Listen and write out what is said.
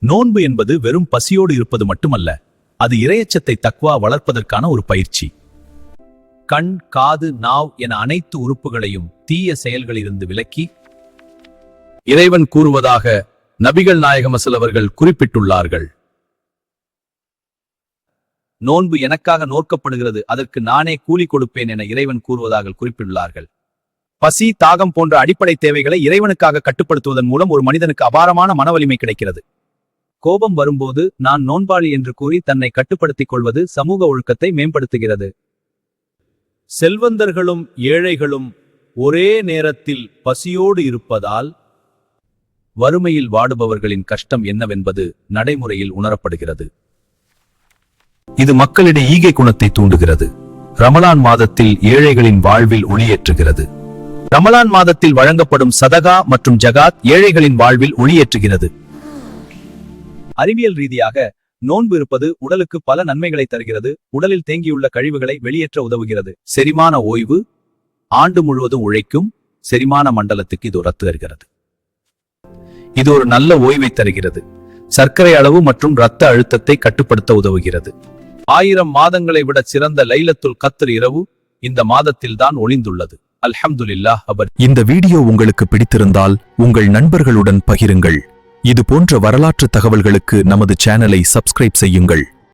நோன்பு என்பது வெறும் பசியோடு இருப்பது மட்டுமல்ல, அது இறையச்சத்தை தக்வா வளர்ப்பதற்கான ஒரு பயிற்சி. கண், காது, நாவ் என அனைத்து உறுப்புகளையும் தீய செயல்களிலிருந்து விலக்கி இறைவன் கூறுவதாக நபிகள் நாயகம் அவர்கள் குறிப்பிட்டுள்ளார்கள். நோன்பு எனக்காக நோக்கப்படுகிறது, அதற்கு நானே கூலி கொடுப்பேன் என இறைவன் கூறுவதாக குறிப்பிட்டுள்ளார்கள். பசி, தாகம் போன்ற அடிப்படை தேவைகளை இறைவனுக்காக கட்டுப்படுத்துவதன் மூலம் ஒரு மனிதனுக்கு அபாரமான மனவலிமை கிடைக்கிறது. கோபம் வரும்போது நான் நோன்பாளி என்று கூறி தன்னை கட்டுப்படுத்திக் கொள்வது சமூக ஒழுக்கத்தை மேம்படுத்துகிறது. செல்வந்தர்களும் ஏழைகளும் ஒரே நேரத்தில் பசியோடு இருப்பதால் வறுமையில் வாடுபவர்களின் கஷ்டம் என்னவென்பது நடைமுறையில் உணரப்படுகிறது. இது மக்களிடையே ஈகை குணத்தை தூண்டுகிறது. ரமலான் மாதத்தில் ஏழைகளின் வாழ்வில் ஒளியேற்றுகிறது. ரமலான் மாதத்தில் வழங்கப்படும் சதகா மற்றும் ஜகாத் ஏழைகளின் வாழ்வில் ஒளியேற்றுகிறது. அறிவியல் ரீதியாக நோன்பு இருப்பது உடலுக்கு பல நன்மைகளை தருகிறது. உடலில் தேங்கியுள்ள கழிவுகளை வெளியேற்ற உதவுகிறது. செரிமான ஓய்வு, ஆண்டு முழுவதும் உழைக்கும் செரிமான மண்டலத்துக்கு இது ரத்து தருகிறது. இது ஒரு நல்ல ஓய்வை தருகிறது. சர்க்கரை அளவு மற்றும் இரத்த அழுத்தத்தை கட்டுப்படுத்த உதவுகிறது. 1000 மாதங்களை விட சிறந்த லைலத்துல் கத்ர் இரவு இந்த மாதத்தில் தான் ஒளிந்துள்ளது. அல்ஹம்துலில்லாஹ். இந்த வீடியோ உங்களுக்கு பிடித்திருந்தால் உங்கள் நண்பர்களுடன் பகிருங்கள். இது போன்ற வரலாற்று தகவல்களுக்கு நமது சேனலை சப்ஸ்கிரைப் செய்யுங்கள்.